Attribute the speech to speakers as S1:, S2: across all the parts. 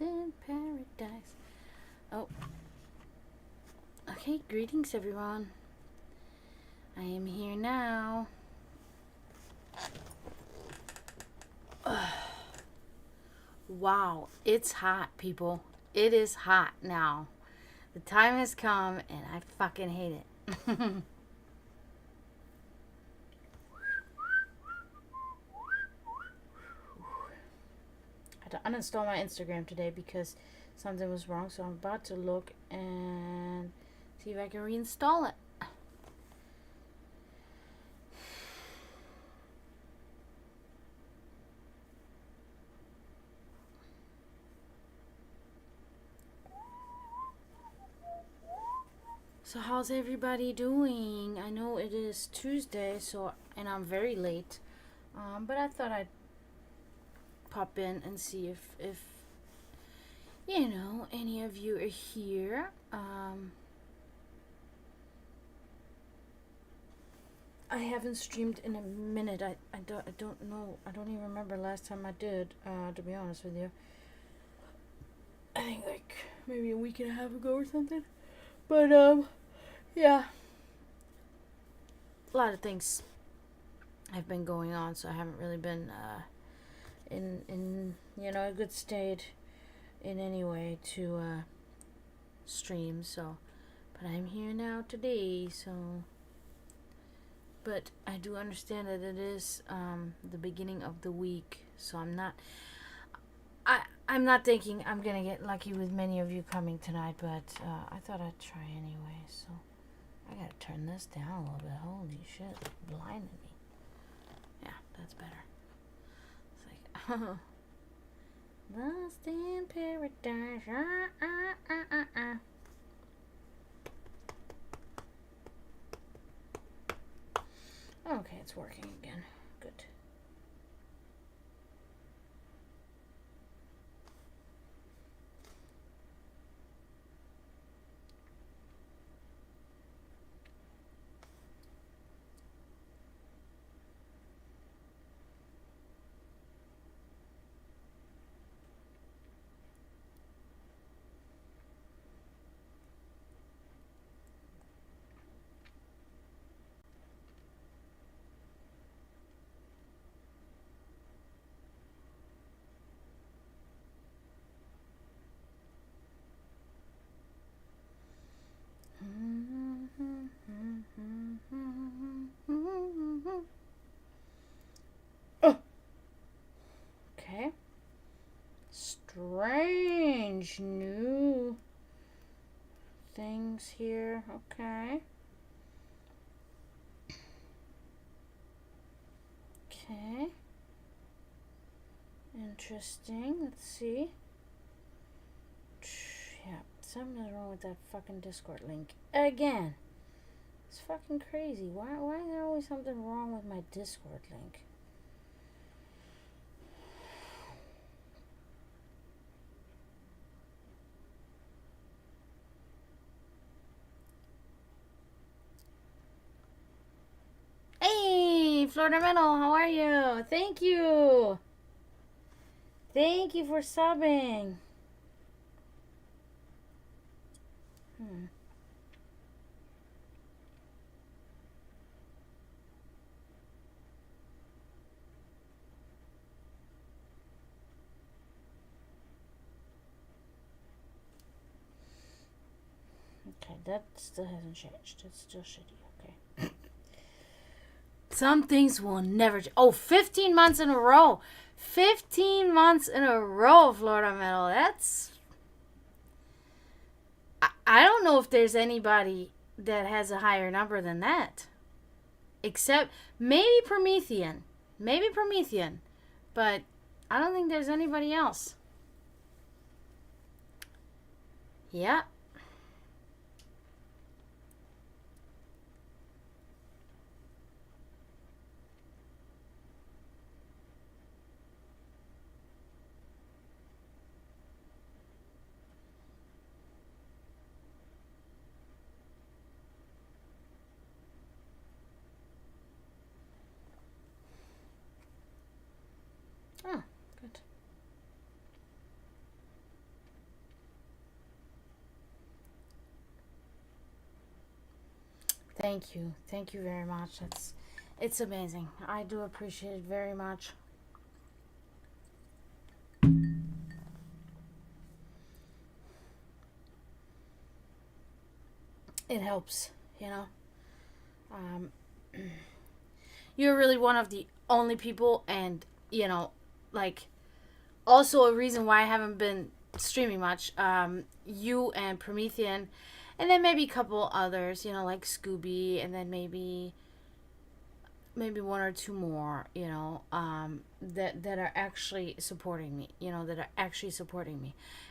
S1: in paradise. Oh. Okay, greetings everyone. I am here now. Wow, it's hot, people. It is hot now. The time has come and I fucking hate it. I had to uninstall my Instagram today because something was wrong, so I'm about to look and see if I can reinstall it. So how's everybody doing? I know it is Tuesday, and I'm very late. But I thought I'd pop in and see if any of you are here. I haven't streamed in a minute. I don't know. I don't even remember last time I did, to be honest with you. I think like maybe a week and a half ago or something. But yeah. A lot of things have been going on, so I haven't really been in a good state in any way to stream. So, but I'm here now today. So, but I do understand that it is the beginning of the week, so I'm not thinking I'm gonna get lucky with many of you coming tonight, but I thought I'd try anyway. So I gotta turn this down a little bit. Holy shit, it's blinding me. Yeah, that's better. It's like, lost in paradise. Okay, it's working again. Good. Oh. Okay. Strange new things here. Okay. Okay. Interesting. Let's see. Yeah, something's wrong with that fucking Discord link. Again. It's fucking crazy. Why is there always something wrong with my Discord link? Hey, Florida Metal, how are you? Thank you. Thank you for subbing. Okay, that still hasn't changed. It's still shitty, okay. Some things will never change. Oh, 15 months in a row. 15 months in a row, Florida Metal. That's... I don't know if there's anybody that has a higher number than that. Except maybe Promethean. Maybe Promethean. But I don't think there's anybody else. Yeah. Oh, good. Thank you. Thank you very much. It's amazing. I do appreciate it very much. It helps, you know. Um, you're really one of the only people, and like, also a reason why I haven't been streaming much. You and Promethean, and then maybe a couple others, like Scooby, and then maybe one or two more, that are actually supporting me,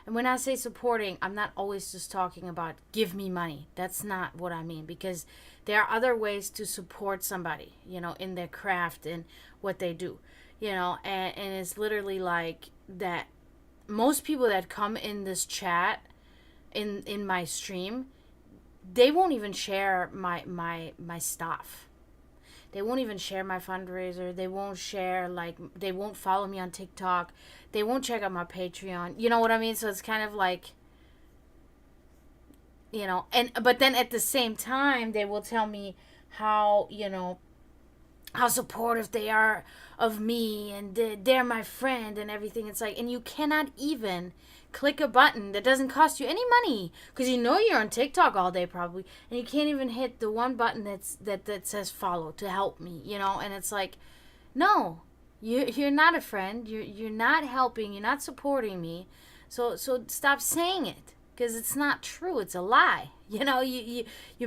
S1: And when I say supporting, I'm not always just talking about give me money. That's not what I mean, because there are other ways to support somebody, in their craft and what they do, and it's literally like that. Most people that come in this chat in my stream, they won't even share my stuff. They won't even share my fundraiser. They won't share, like, they won't follow me on TikTok. They won't check out my Patreon. You know what I mean? So it's kind of like, but then at the same time, they will tell me how, how supportive they are of me, and they're my friend and everything. It's like, and you cannot even click a button that doesn't cost you any money, because you're on TikTok all day probably, and you can't even hit the one button that says follow to help me, and it's like, no, you're not a friend, you're not helping, you're not supporting me, so stop saying it, because it's not true, it's a lie. You're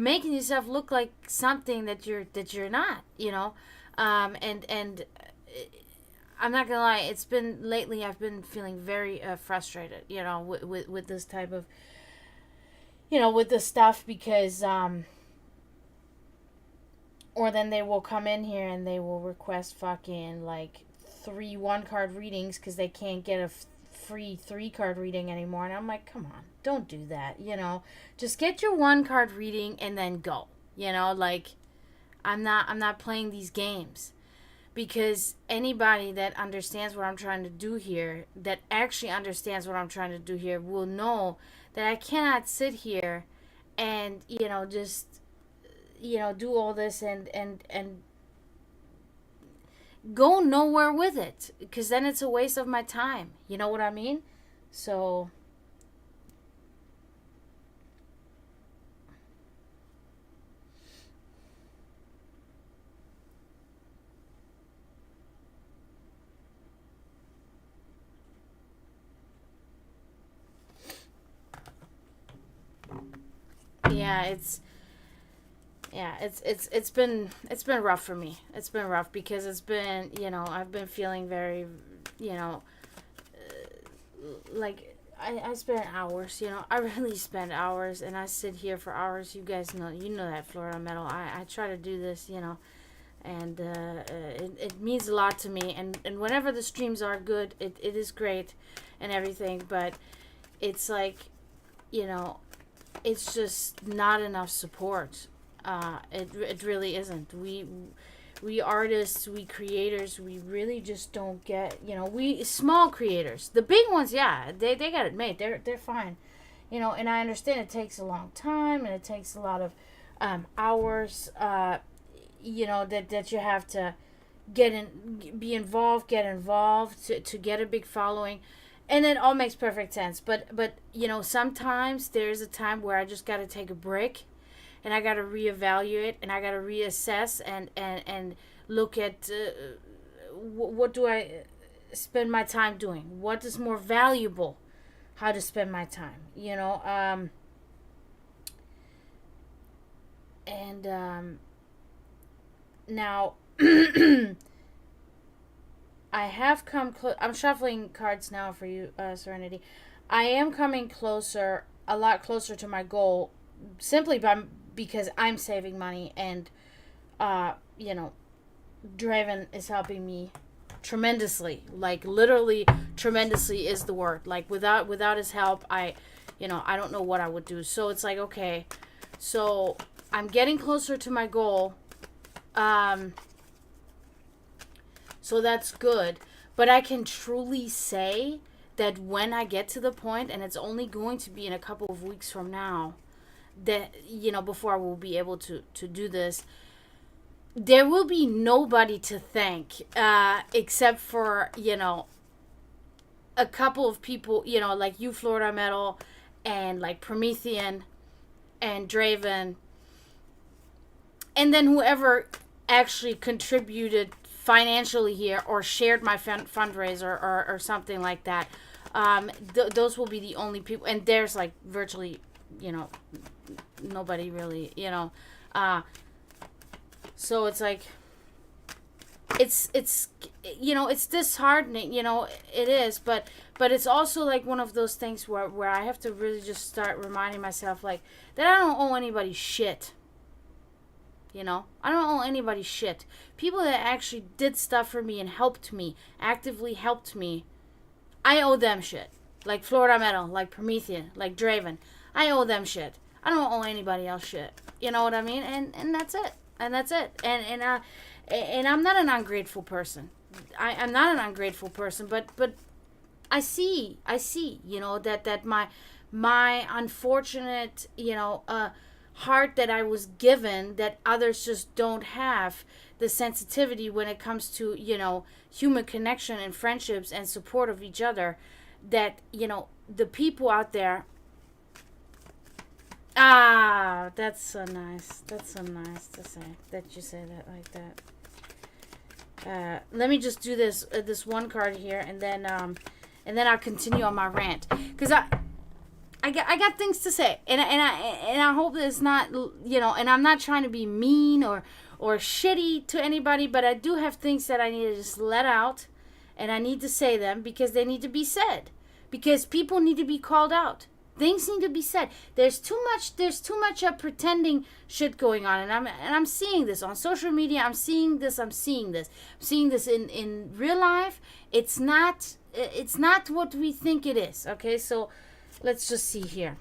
S1: making yourself look like something that you're not, and I'm not gonna lie. It's been lately. I've been feeling very frustrated. With this type of, with this stuff, because or then they will come in here and they will request fucking like 3 1-card readings because they can't get a free 3-card reading anymore, and I'm like, come on, don't do that. Just get your 1-card reading and then go. Like, I'm not playing these games. Because anybody that understands what I'm trying to do here, that actually understands what I'm trying to do here, will know that I cannot sit here and, just, do all this and go nowhere with it. Because then it's a waste of my time. You know what I mean? So, yeah, it's been rough for me. It's been rough because it's been, I've been feeling very, like, I spend hours, I really spend hours, and I sit here for hours. You guys know, that, Florida Metal. I try to do this, and it means a lot to me. And whenever the streams are good, it is great and everything, but it's like, it's just not enough support. It really isn't. We artists, we creators, we really just don't get, we small creators. The big ones, yeah, they got it made. They're fine. And I understand it takes a long time, and it takes a lot of hours, that you have to get involved to get a big following. And it all makes perfect sense. But sometimes there's a time where I just got to take a break, and I got to reevaluate, and I got to reassess, and look at what do I spend my time doing? What is more valuable? How to spend my time, and now I have come close. I'm shuffling cards now for you, Serenity. I am coming closer, a lot closer to my goal, simply because I'm saving money, and Draven is helping me tremendously. Like, literally tremendously is the word. Like, without his help, I don't know what I would do. So it's like, okay, so I'm getting closer to my goal. So that's good. But I can truly say that when I get to the point, and it's only going to be in a couple of weeks from now, that, before I will be able to do this, there will be nobody to thank, except for, a couple of people, like you, Florida Metal, and like Promethean and Draven, and then whoever actually contributed financially here or shared my fundraiser or something like that. Those will be the only people, and there's like virtually, nobody really, so it's like, it's it's disheartening, it is, but it's also like one of those things where I have to really just start reminding myself, like, that I don't owe anybody shit. I don't owe anybody shit. People that actually did stuff for me and helped me, actively helped me, I owe them shit. Like Florida Metal, like Promethean, like Draven. I owe them shit. I don't owe anybody else shit. You know what I mean? And that's it. And that's it. And I'm not an ungrateful person. I'm not an ungrateful person, but I see, that my unfortunate, heart that I was given, that others just don't have the sensitivity when it comes to, human connection and friendships and support of each other, that, the people out there. That's so nice. That's so nice to say, that you say that like that. Let me just do this one card here, and then I'll continue on my rant, because I got things to say, and I hope that it's not, and I'm not trying to be mean or shitty to anybody, but I do have things that I need to just let out, and I need to say them because they need to be said, because people need to be called out. Things need to be said. There's too much pretending shit going on, and I'm seeing this on social media. I'm seeing this in real life. It's not what we think it is. Okay, so let's just see here.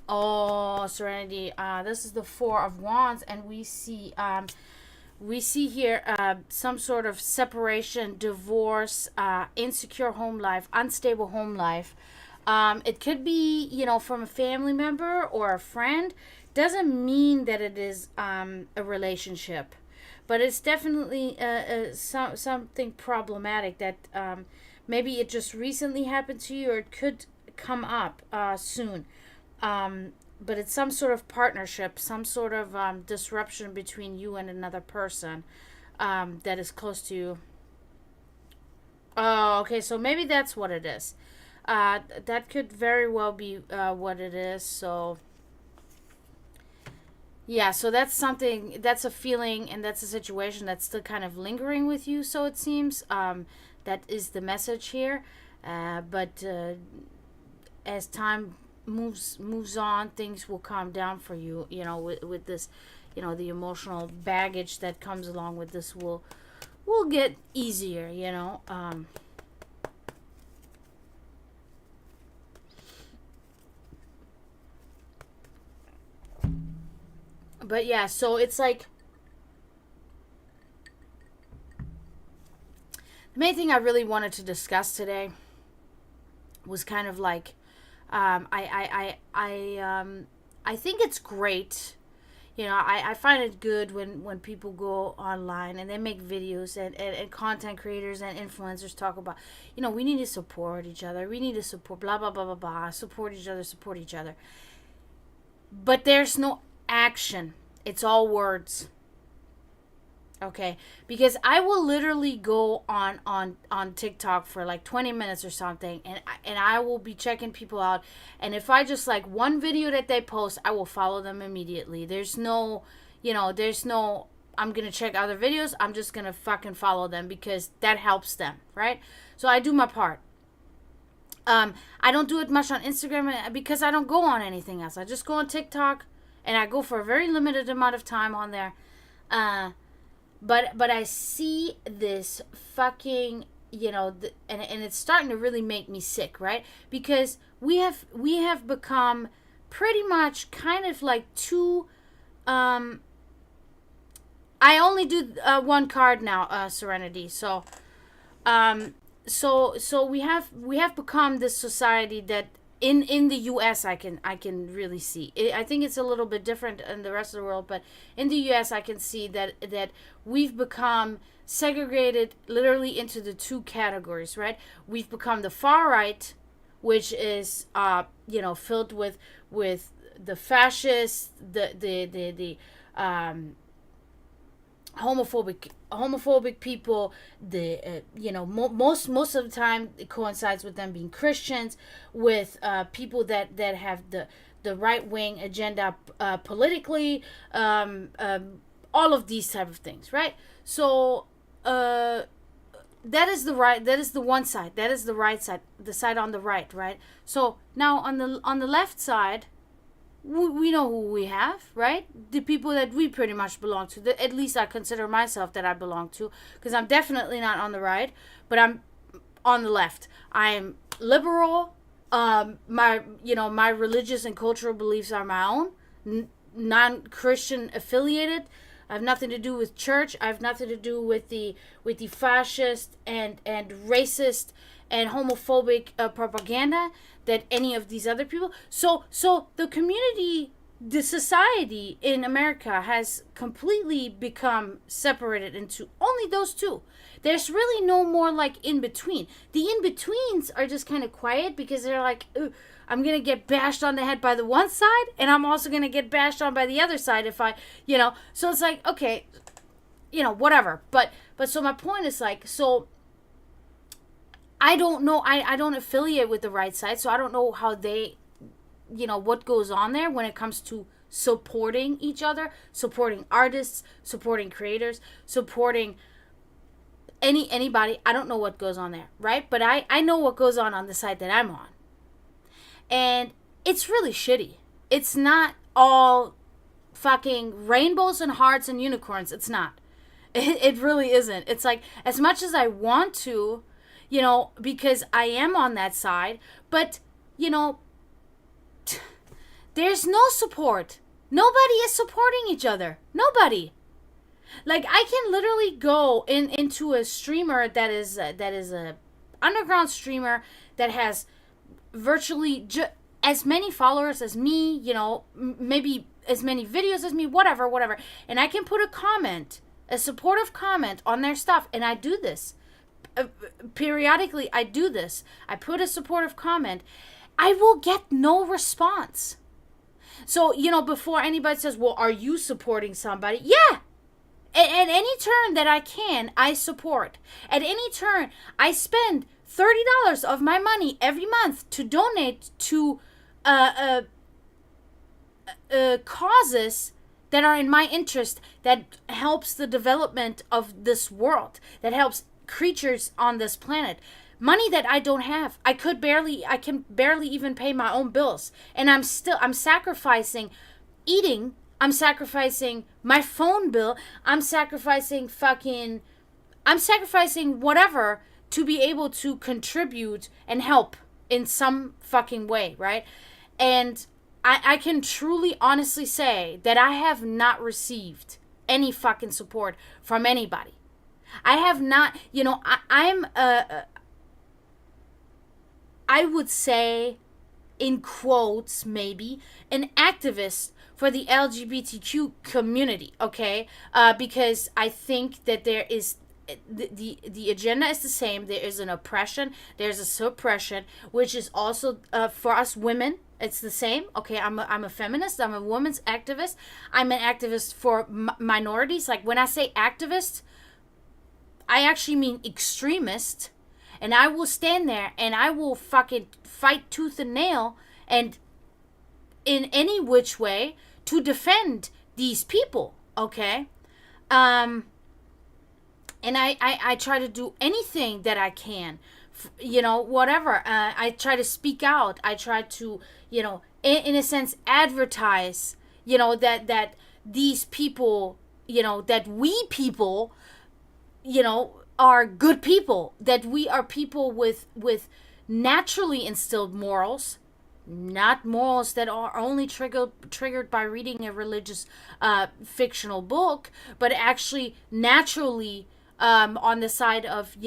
S1: Oh, Serenity. This is the Four of Wands, and we see here some sort of separation, divorce, insecure home life, unstable home life. It could be, from a family member or a friend. Doesn't mean that it is a relationship, but it's definitely something problematic that maybe it just recently happened to you, or it could come up soon. But it's some sort of partnership, some sort of disruption between you and another person that is close to you. Oh, okay, so maybe that's what it is. That could very well be what it is. So yeah, so that's something, that's a feeling, and that's a situation that's still kind of lingering with you, so it seems. That is the message here. But as time moves on, things will calm down for you, with this, the emotional baggage that comes along with this will get easier, But yeah, so it's like, the main thing I really wanted to discuss today was kind of like, I think it's great. I find it good when people go online and they make videos, and content creators and influencers talk about, we need to support each other. We need to support blah, blah, blah, blah, blah. Support each other. But there's no action. It's all words. Okay, because I will literally go on TikTok for like 20 minutes or something, and I will be checking people out, and if I just like one video that they post, I will follow them immediately. There's no I'm gonna check other videos. I'm just gonna fucking follow them because that helps them, right? So I do my part. I don't do it much on Instagram because I don't go on anything else. I just go on TikTok, and I go for a very limited amount of time on there. But I see this fucking, and it's starting to really make me sick, right? Because we have become pretty much kind of like two. I only do one card now, Serenity. So we have become this society that in the US I can really see it. I think it's a little bit different in the rest of the world, but in the US I can see that we've become segregated literally into the two categories, right? We've become the far right, which is filled with the fascists, the homophobic people. The most of the time it coincides with them being Christians, with people that have the right wing agenda politically, all of these type of things, right? So that is the one side, that is the right side, the side on the right. So now on the left side, we know who we have, right? The people that we pretty much belong to. At least I consider myself that I belong to, because I'm definitely not on the right, but I'm on the left. I am liberal. My religious and cultural beliefs are my own, non-Christian affiliated. I have nothing to do with church. I have nothing to do with the fascist and racist and homophobic propaganda that any of these other people. So the community, the society in America has completely become separated into only those two. There's really no more like in between. The in betweens are just kind of quiet because they're like, I'm gonna get bashed on the head by the one side, and I'm also gonna get bashed on by the other side if I, So it's like, okay, whatever. But so my point is like, so I don't know. I don't affiliate with the right side, so I don't know how they, what goes on there when it comes to supporting each other, supporting artists, supporting creators, supporting anybody. I don't know what goes on there, right? But I know what goes on the side that I'm on. And it's really shitty. It's not all fucking rainbows and hearts and unicorns. It's not. It really isn't. It's like, as much as I want to, because I am on that side, but, there's no support. Nobody is supporting each other. Nobody. Like, I can literally go into a streamer that is a underground streamer that has virtually as many followers as me, maybe as many videos as me, whatever. And I can put a supportive comment on their stuff. And I do this. Periodically, I do this. I put a supportive comment. I will get no response. So, before anybody says, well, are you supporting somebody? Yeah. At any turn that I can, I support. At any turn, I spend $30 of my money every month to donate to causes that are in my interest, that helps the development of this world, that helps creatures on this planet. Money that I don't have. I can barely even pay my own bills. And I'm sacrificing eating. I'm sacrificing my phone bill. I'm sacrificing whatever to be able to contribute and help in some fucking way, right? And I can truly, honestly say that I have not received any fucking support from anybody. I have not, I would say, in quotes, maybe, an activist for the LGBTQ community, okay? Because I think that there is, the agenda is the same. There is an oppression, there's a suppression, which is also, for us women, it's the same. Okay, I'm a feminist, I'm a women's activist, I'm an activist for minorities. Like, when I say activist, I actually mean extremist. And I will stand there and I will fucking fight tooth and nail and in any which way to defend these people, okay? And I try to do anything that I can, whatever. I try to speak out. I try to, in a sense, advertise, that these people, that we people, are good people, that we are people with naturally instilled morals, not morals that are only triggered by reading a religious fictional book, but actually naturally on the side of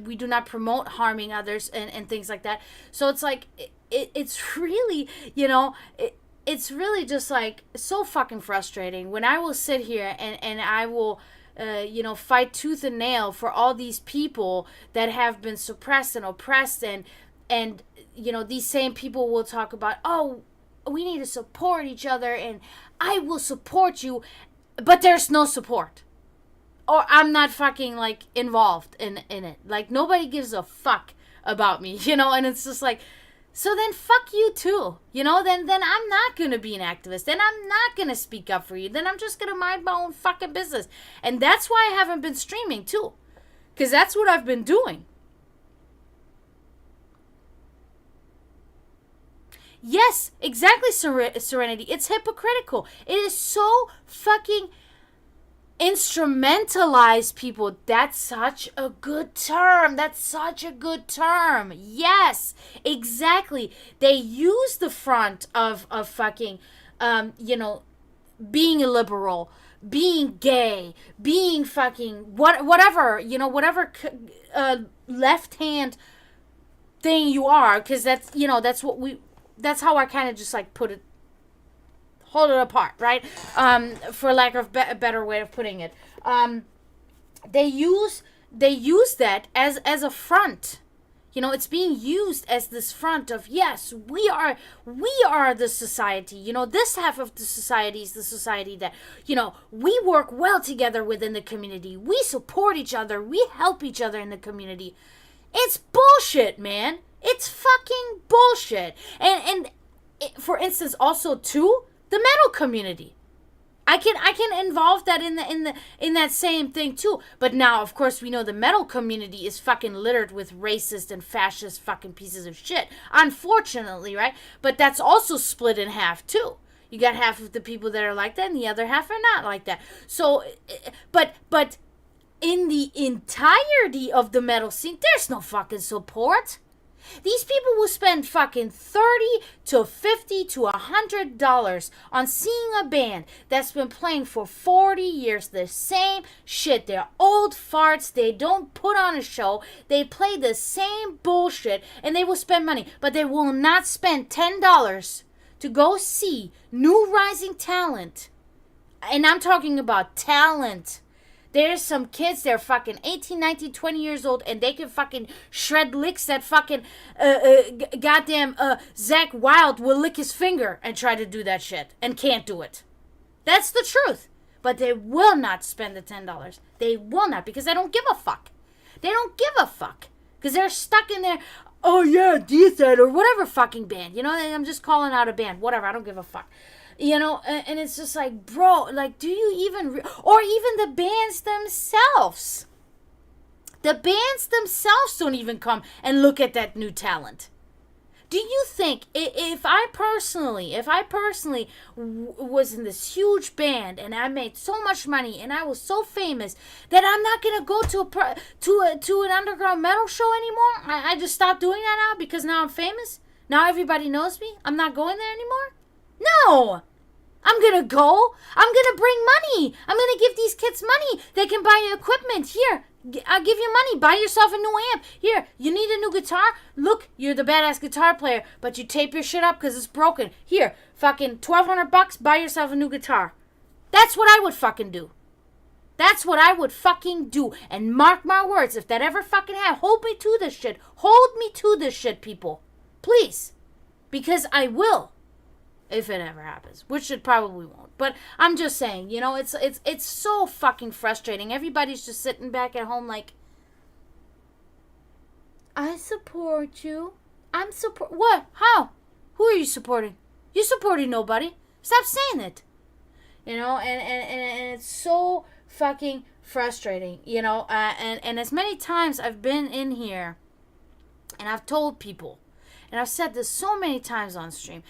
S1: we do not promote harming others and things like that. So it's like it's really, it's really just like so fucking frustrating when I will sit here and I will fight tooth and nail for all these people that have been suppressed and oppressed, and these same people will talk about, oh, we need to support each other and I will support you, but there's no support. Or I'm not fucking like involved in it. Like nobody gives a fuck about me, and it's just like, so then fuck you too. Then I'm not gonna be an activist. Then I'm not gonna speak up for you. Then I'm just gonna mind my own fucking business. And that's why I haven't been streaming too. Because that's what I've been doing. Yes, exactly, Serenity. It's hypocritical. It is so fucking instrumentalized people. That's such a good term. Yes, exactly. They use the front of fucking, being a liberal, being gay, being fucking whatever, whatever left hand thing you are, because that's how I kind of just like hold it apart, right? For lack of a better way of putting it. They use that as a front. It's being used as this front of, yes, we are the society. This half of the society is the society that, we work well together within the community. We support each other. We help each other in the community. It's bullshit, man. It's fucking bullshit. And for instance, also too, the metal community. I can involve that in that same thing too. But now, of course, we know the metal community is fucking littered with racist and fascist fucking pieces of shit. Unfortunately, right? But that's also split in half too. You got half of the people that are like that, and the other half are not like that. So, but in the entirety of the metal scene, there's no fucking support. These people will spend fucking $30 to $50 to $100 on seeing a band that's been playing for 40 years, the same shit. They're old farts. They don't put on a show. They play the same bullshit, and they will spend money. But they will not spend $10 to go see new rising talent. And I'm talking about talent. There's some kids, they're fucking 18, 19, 20 years old, and they can fucking shred licks that fucking goddamn Zach Wild will lick his finger and try to do that shit and can't do it. That's the truth. But they will not spend the $10. They will not, because they don't give a fuck. They don't give a fuck. Because they're stuck in there, oh yeah, D-Side or whatever fucking band. I'm just calling out a band. Whatever, I don't give a fuck. And it's just like, bro, like, do you even, or even the bands themselves. The bands themselves don't even come and look at that new talent. Do you think, if I personally was in this huge band and I made so much money and I was so famous that I'm not going to go to an underground metal show anymore? I just stopped doing that now because now I'm famous? Now everybody knows me? I'm not going there anymore? No! I'm gonna go. I'm gonna bring money. I'm gonna give these kids money. They can buy equipment. Here, I'll give you money. Buy yourself a new amp. Here, you need a new guitar? Look, you're the badass guitar player, but you tape your shit up because it's broken. Here, fucking $1,200, buy yourself a new guitar. That's what I would fucking do. That's what I would fucking do. And mark my words, if that ever fucking happens, hold me to this shit. Hold me to this shit, people. Please. Because I will. If it ever happens, which it probably won't. But I'm just saying, it's so fucking frustrating. Everybody's just sitting back at home like, I support you. What? How? Who are you supporting? You're supporting nobody. Stop saying it. And it's so fucking frustrating, and as many times I've been in here and I've told people, and I've said this so many times on stream,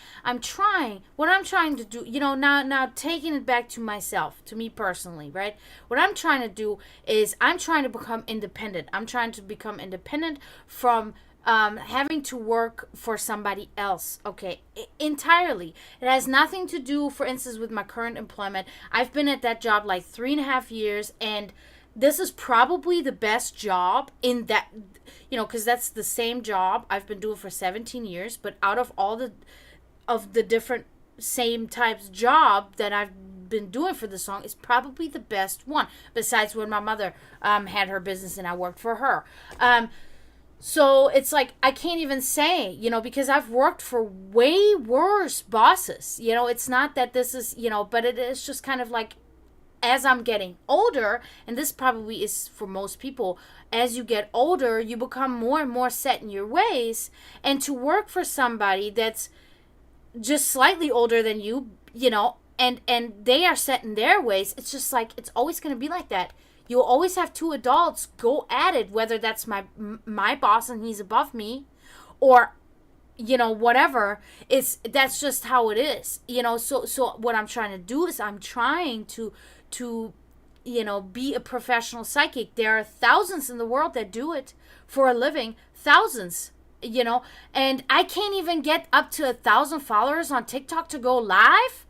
S1: what I'm trying to do, now taking it back to myself, to me personally, right? What I'm trying to do is I'm trying to become independent. I'm trying to become independent from having to work for somebody else, okay, entirely. It has nothing to do, for instance, with my current employment. I've been at that job like 3.5 years, and this is probably the best job in that, because that's the same job I've been doing for 17 years. But out of all the different same types job that I've been doing for the song, is probably the best one. Besides when my mother had her business and I worked for her. So it's like, I can't even say, because I've worked for way worse bosses. It's not that this is, but it is just kind of like, as I'm getting older, and this probably is for most people, as you get older, you become more and more set in your ways. And to work for somebody that's just slightly older than you, and they are set in their ways, it's just like, it's always going to be like that. You'll always have two adults go at it, whether that's my boss and he's above me, or whatever. That's just how it is. So what I'm trying to do is, I'm trying to be a professional psychic. There are thousands in the world that do it for a living, thousands, and I can't even get up to 1,000 followers on TikTok to go live.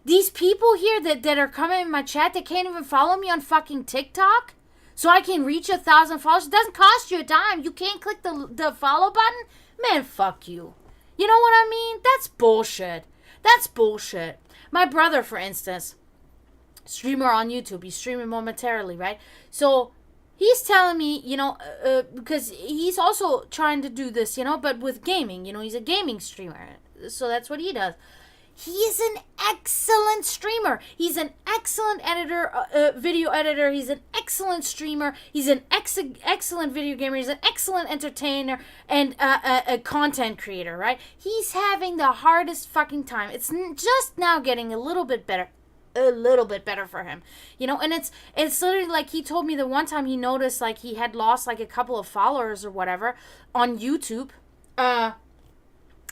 S1: These people here that are coming in my chat, they can't even follow me on fucking TikTok, so I can reach 1,000 followers. It doesn't cost you a dime. You can't click the follow button. Man, fuck you. You know what I mean? That's bullshit. That's bullshit. My brother, for instance, streamer on YouTube. He's streaming momentarily, right? So he's telling me, because he's also trying to do this, but with gaming. He's a gaming streamer, so that's what he does. He is an excellent streamer. He's an excellent video editor. He's an excellent streamer. He's an excellent video gamer. He's an excellent entertainer and a content creator, right? He's having the hardest fucking time. It's just now getting a little bit better for him, and it's literally like, he told me the one time he noticed, like, he had lost like a couple of followers or whatever on YouTube.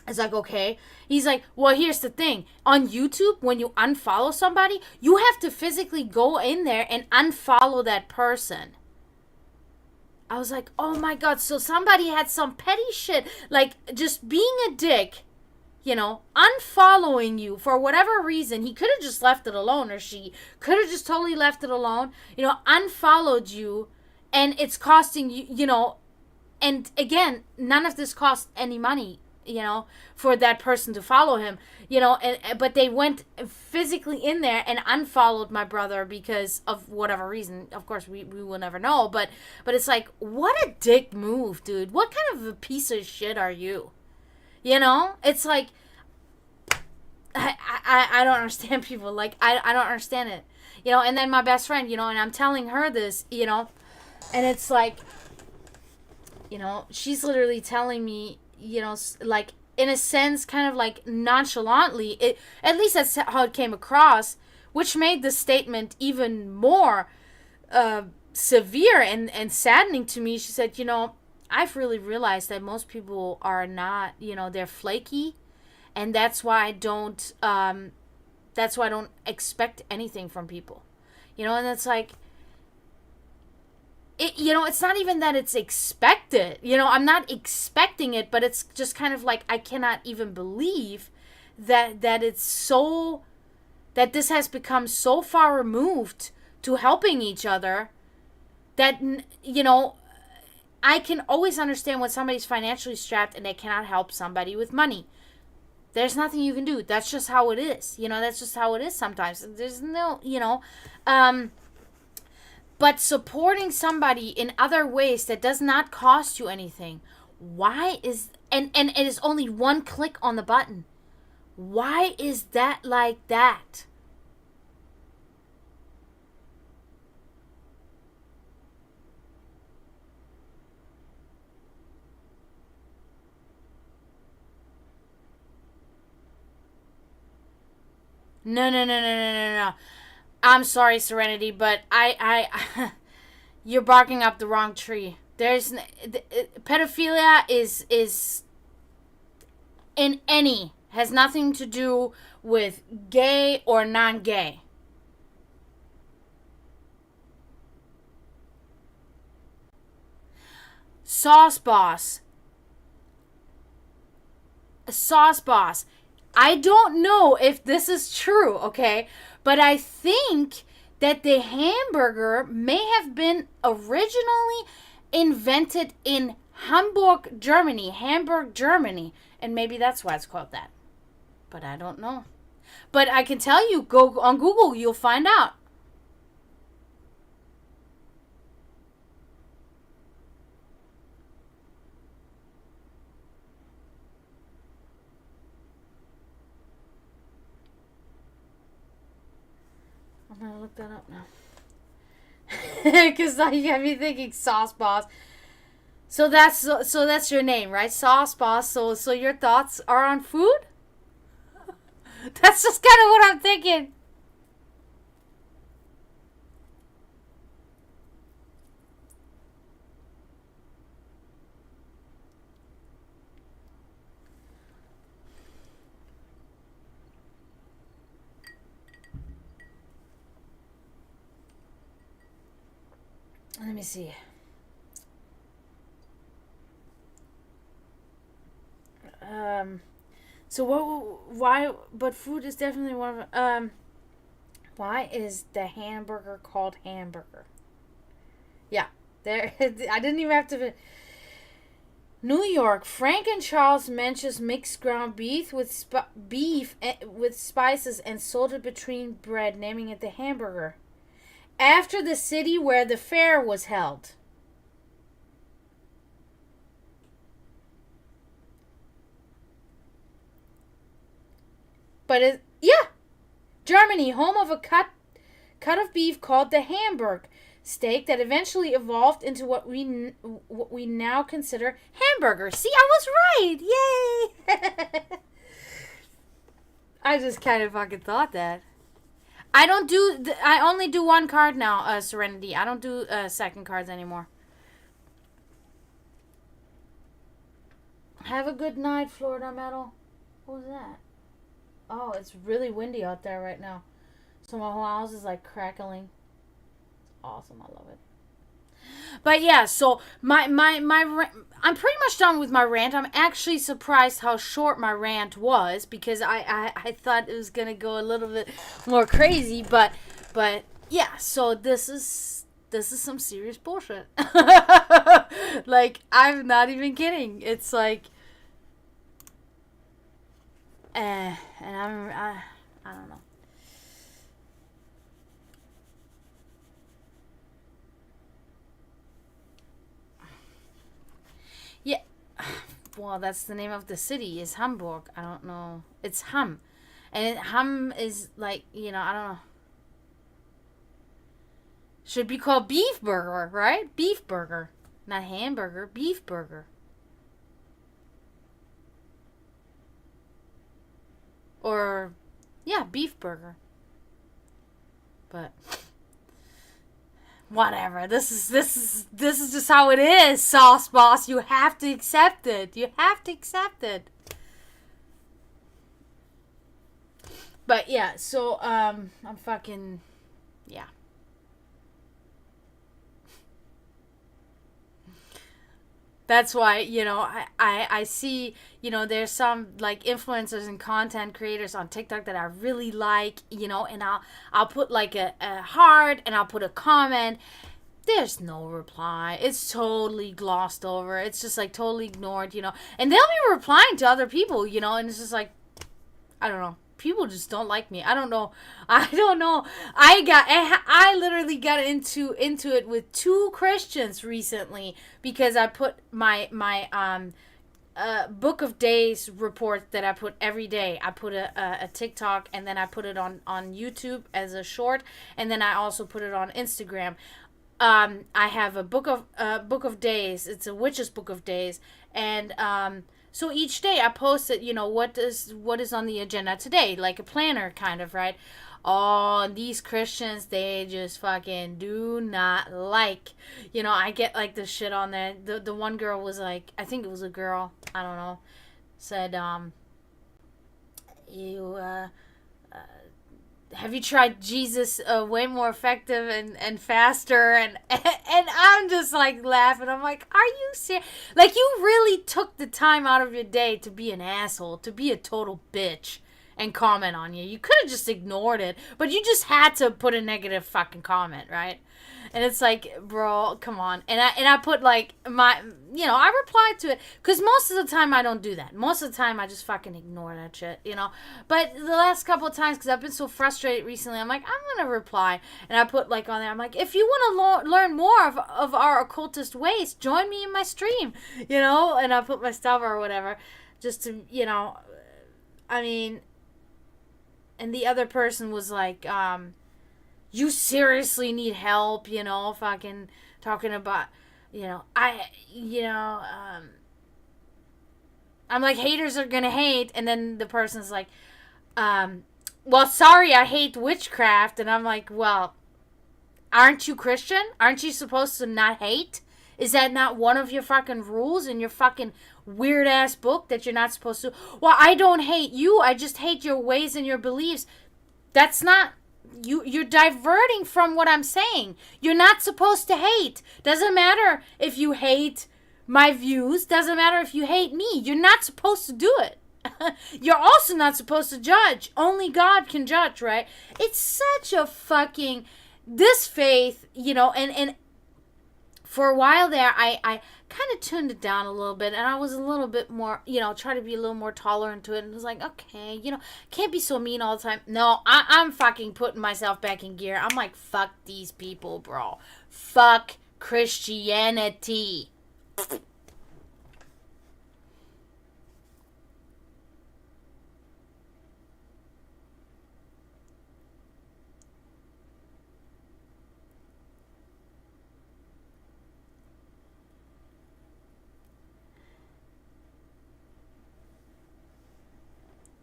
S1: It's like, okay. He's like, well, here's the thing. On YouTube, when you unfollow somebody, you have to physically go in there and unfollow that person. I was like, oh my God. So somebody had some petty shit, like just being a dick, unfollowing you for whatever reason. He could have just left it alone, or she could have just totally left it alone, unfollowed you, and it's costing you, and again, none of this costs any money, for that person to follow him, but they went physically in there and unfollowed my brother because of whatever reason. Of course, we will never know, but it's like, what a dick move, dude. What kind of a piece of shit are you? It's like, I don't understand people. Like, I don't understand it, and then my best friend, and I'm telling her this, and it's like, she's literally telling me, like, in a sense, kind of like nonchalantly, at least that's how it came across, which made the statement even more severe and saddening to me. She said, I've really realized that most people are not, they're flaky, and that's why I don't expect anything from people, and it's like, it's not even that it's expected. I'm not expecting it, but it's just kind of like, I cannot even believe that it's so, that this has become so far removed to helping each other that, I can always understand when somebody's financially strapped and they cannot help somebody with money. There's nothing you can do. That's just how it is. That's just how it is sometimes. There's no, but supporting somebody in other ways that does not cost you anything. Why is, and it is only one click on the button. Why is that like that? No. I'm sorry, Serenity, but I you're barking up the wrong tree. Pedophilia is in any, has nothing to do with gay or non-gay. Sauce Boss. I don't know if this is true, okay? But I think that the hamburger may have been originally invented in Hamburg, Germany. Hamburg, Germany. And maybe that's why it's called that. But I don't know. But I can tell you, go on Google, you'll find out. I'm going to look that up now. Because now you got me thinking Sauce Boss. So that's your name, right? Sauce Boss. So your thoughts are on food? That's just kind of what I'm thinking. Let me see. So why, but food is definitely one of them. Why is the hamburger called hamburger? Yeah, there, I didn't even have to. New York, Frank and Charles Mensch's mixed ground beef with with spices and salted between bread, naming it the hamburger. After the city where the fair was held. But Germany, home of a cut of beef called the Hamburg steak that eventually evolved into what we now consider hamburgers. See, I was right. Yay! I just kind of fucking thought that. I only do one card now, Serenity. I don't do second cards anymore. Have a good night, Florida Metal. What was that? Oh, it's really windy out there right now. So my whole house is like crackling. It's awesome. I love it. But yeah, so I'm pretty much done with my rant. I'm actually surprised how short my rant was because I thought it was gonna go a little bit more crazy, but yeah. So this is some serious bullshit. Like, I'm not even kidding. It's like, and I don't know. Yeah, well, that's the name of the city, is Hamburg. I don't know. It's Ham. And Ham is like, I don't know. Should be called beef burger, right? Beef burger. Not hamburger, beef burger. Or, yeah, beef burger. But whatever. This is just how it is, Sauce Boss. You have to accept it. You have to accept it. But yeah, so I'm fucking, yeah. That's why, I see, there's some like influencers and content creators on TikTok that I really like, and I'll put like a heart and I'll put a comment. There's no reply. It's totally glossed over. It's just like totally ignored, and they'll be replying to other people, and it's just like, I don't know. People just don't like me. I don't know. I literally got into it with 2 Christians recently because I put my book of days report that I put every day. I put a TikTok, and then I put it on YouTube as a short, and then I also put it on Instagram. I have a book of days. It's a witch's book of days, and so each day I post it, what is on the agenda today, like a planner kind of, right? Oh, these Christians, they just fucking do not like, I get like this shit on there. The one girl was like, I think it was a girl, I don't know, said, have you tried Jesus way more effective and faster? And I'm just like laughing. I'm like, are you serious? Like, you really took the time out of your day to be an asshole, to be a total bitch. and comment on you. You could have just ignored it, but you just had to put a negative fucking comment, right? And it's like, bro, come on. And I put like my, I replied to it because most of the time I don't do that. Most of the time I just fucking ignore that shit, But the last couple of times, because I've been so frustrated recently, I'm like, I'm gonna reply, and I put like on there, I'm like, if you want to learn more of our occultist ways, join me in my stream, And I put my stuff or whatever, just to, I mean, and the other person was like, you seriously need help, fucking talking about, I'm like, haters are gonna hate, and then the person's like, well, sorry, I hate witchcraft, and I'm like, well, aren't you Christian? Aren't you supposed to not hate? Is that not one of your fucking rules in your fucking weird-ass book that you're not supposed to? Well, I don't hate you, I just hate your ways and your beliefs. That's not... You're diverting from what I'm saying. You're not supposed to hate. Doesn't matter if you hate my views. Doesn't matter if you hate me. You're not supposed to do it. You're also not supposed to judge. Only God can judge, right? It's such a fucking... This faith, and for a while there, I kind of tuned it down a little bit, and I was a little bit more, try to be a little more tolerant to it, and it was like, okay, can't be so mean all the time. No, I'm fucking putting myself back in gear. I'm like, fuck these people, bro. Fuck Christianity.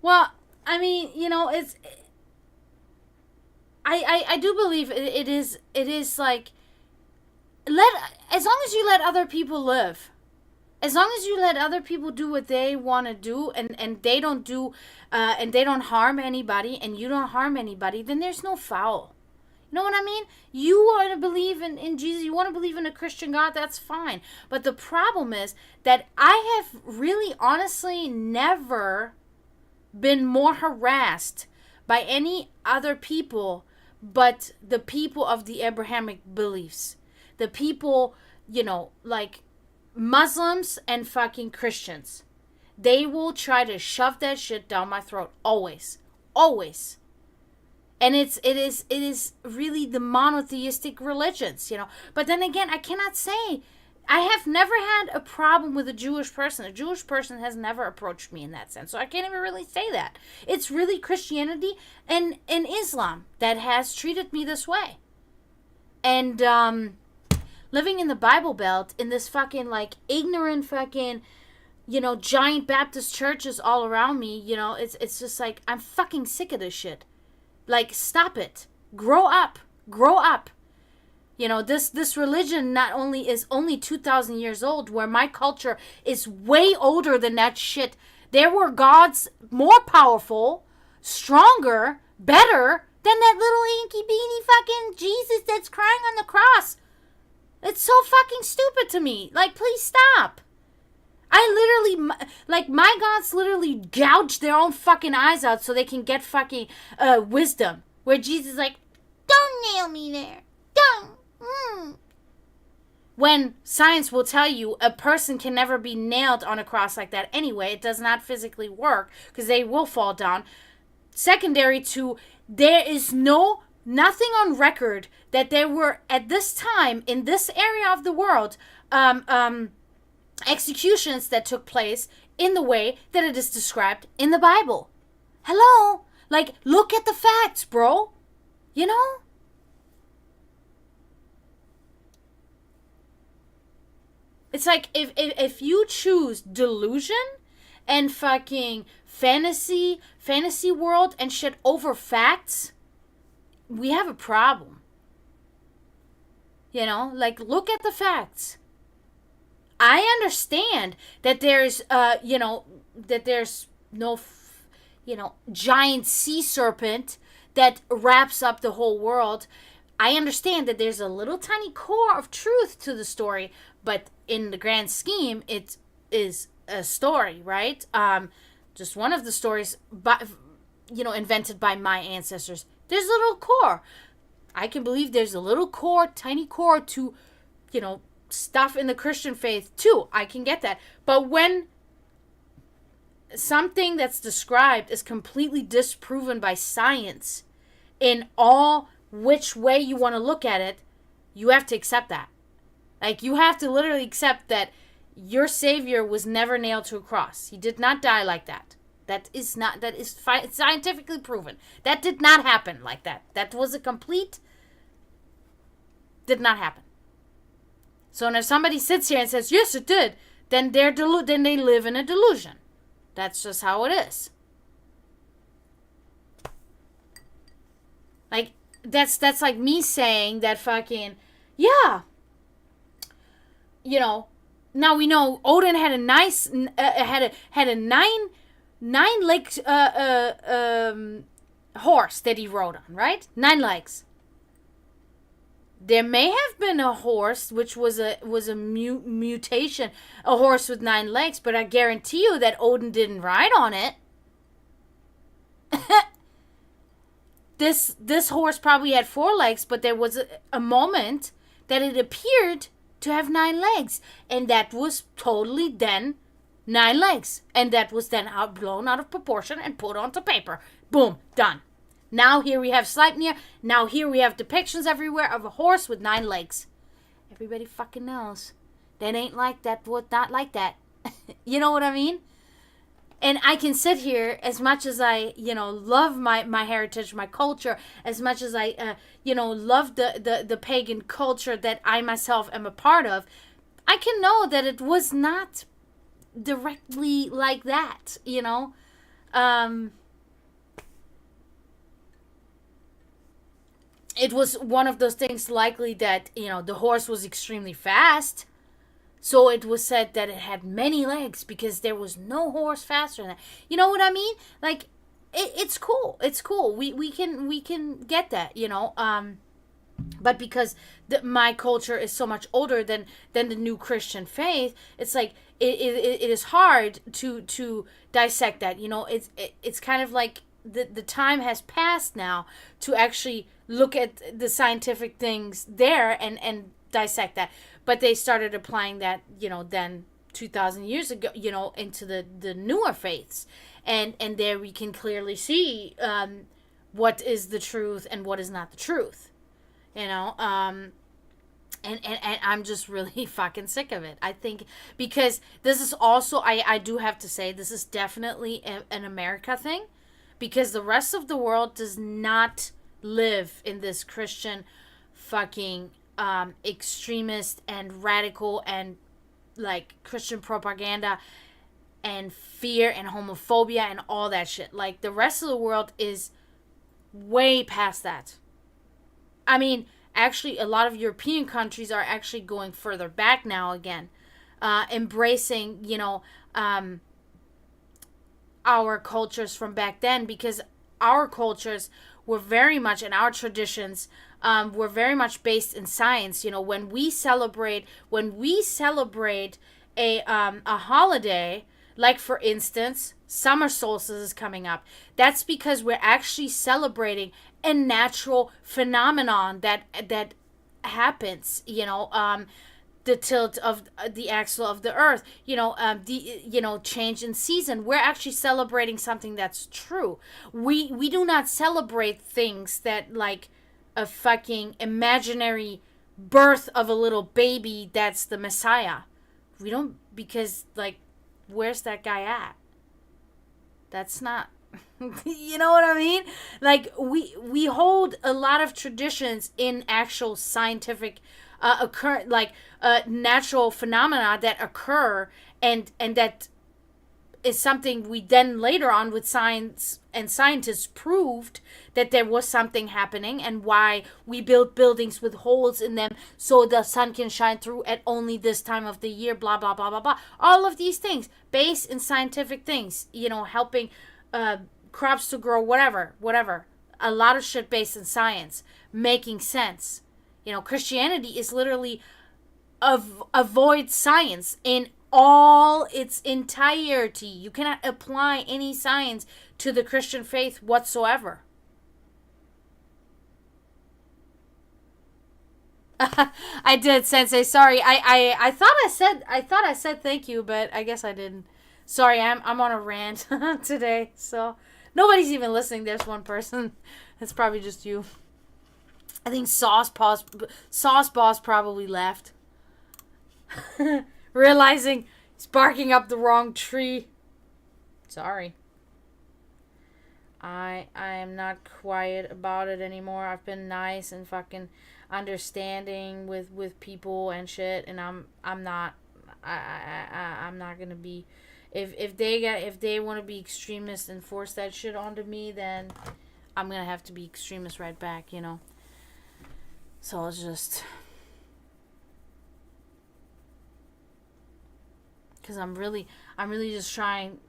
S1: Well, I mean, it's... I do believe it is like... As long as you let other people live. As long as you let other people do what they want to do, and they don't do... and they don't harm anybody, and you don't harm anybody, then there's no foul. You know what I mean? You want to believe in Jesus, you want to believe in a Christian God, that's fine. But the problem is that I have really, honestly, never... been more harassed by any other people but the people of the Abrahamic beliefs. The people, like Muslims and fucking Christians. They will try to shove that shit down my throat. Always. Always. And it is really the monotheistic religions, But then again, I cannot say... I have never had a problem with a Jewish person. A Jewish person has never approached me in that sense. So I can't even really say that. It's really Christianity and Islam that has treated me this way. And living in the Bible Belt, in this fucking, like, ignorant fucking, giant Baptist churches all around me, it's just like, I'm fucking sick of this shit. Like, stop it. Grow up. Grow up. This religion not only is only 2,000 years old, where my culture is way older than that shit. There were gods more powerful, stronger, better than that little inky-beany fucking Jesus that's crying on the cross. It's so fucking stupid to me. Like, please stop. I literally, like, my gods literally gouge their own fucking eyes out so they can get fucking wisdom. Where Jesus is like, don't nail me there. Don't. When science will tell you a person can never be nailed on a cross like that anyway, it does not physically work because they will fall down. Secondary to, there is nothing on record that there were at this time in this area of the world executions that took place in the way that it is described in the Bible. Hello? Like, look at the facts, bro. It's like, if you choose delusion and fucking fantasy world and shit over facts, we have a problem. Like, look at the facts. I understand that there's, that there's no, giant sea serpent that wraps up the whole world. I understand that there's a little tiny core of truth to the story, but in the grand scheme, it is a story, right? Just one of the stories, but invented by my ancestors. There's a little core. I can believe there's a little core, tiny core to, stuff in the Christian faith too. I can get that. But when something that's described is completely disproven by science in all which way you want to look at it, you have to accept that. Like, you have to literally accept that your Savior was never nailed to a cross. He did not die like that. That is scientifically proven. That did not happen like that. That was did not happen. So if somebody sits here and says, yes, it did, then then they live in a delusion. That's just how it is. Like, that's like me saying that fucking, yeah, now we know Odin had a nice, had a nine-legged horse that he rode on, right? 9 legs. There may have been a horse which was a mutation, a horse with 9 legs, but I guarantee you that Odin didn't ride on it. This horse probably had 4 legs, but there was a moment that it appeared to have 9 legs, and that was totally then 9 legs, and that was then blown out of proportion and put onto paper. Boom, done. Now here we have Sleipnir. Now here we have depictions everywhere of a horse with 9 legs. Everybody fucking knows that ain't like that. Was not like that. You know what I mean? And I can sit here, as much as I, love my heritage, my culture, as much as I, love the pagan culture that I myself am a part of, I can know that it was not directly like that, It was one of those things likely that, the horse was extremely fast. So it was said that it had many legs because there was no horse faster than that. You know what I mean? Like, it's cool. It's cool. We can get that, But because my culture is so much older than the new Christian faith, it's like it is hard to dissect that. It's kind of like the time has passed now to actually look at the scientific things there and dissect that. But they started applying that, then 2,000 years ago, into the newer faiths. And there we can clearly see what is the truth and what is not the truth. And I'm just really fucking sick of it. I think because this is also, I do have to say, this is definitely an America thing. Because the rest of the world does not live in this Christian fucking extremist and radical and like Christian propaganda and fear and homophobia and all that shit. Like, the rest of the world is way past that. I mean, actually, a lot of European countries are actually going further back now again, embracing, our cultures from back then, because our cultures were very much, and our traditions were very much based in science. When we celebrate a holiday, like for instance, summer solstice is coming up. That's because we're actually celebrating a natural phenomenon that happens. The tilt of the axle of the earth, change in season. We're actually celebrating something that's true. We do not celebrate things that, like, a fucking imaginary birth of a little baby that's the Messiah. We don't, because, like, where's that guy at? That's not, you know what I mean? Like, we hold a lot of traditions in actual scientific natural phenomena that occur, and that is something we then later on with science and scientists proved that there was something happening, and why we build buildings with holes in them so the sun can shine through at only this time of the year, blah blah blah blah blah. All of these things based in scientific things, helping crops to grow, whatever. A lot of shit based in science, making sense. Christianity is literally avoid science in all its entirety. You cannot apply any science to the Christian faith whatsoever. I did, Sensei. Sorry. I thought I said thank you, but I guess I didn't. Sorry, I'm on a rant today, so nobody's even listening. There's one person. It's probably just you. I think Sauce Boss probably left. Realizing he's barking up the wrong tree. Sorry. I am not quiet about it anymore. I've been nice and fucking understanding with people and shit, and I'm not gonna be, if they want to be extremists and force that shit onto me, then I'm gonna have to be extremist right back, you know. So it's just, because I'm really just trying.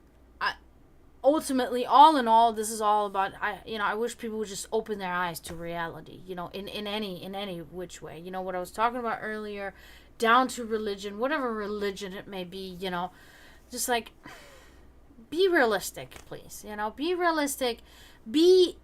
S1: Ultimately, all in all, this is all about, I wish people would just open their eyes to reality, you know, in any which way. You know, what I was talking about earlier, down to religion, whatever religion it may be, you know, just like, be realistic, please, you know, be realistic, and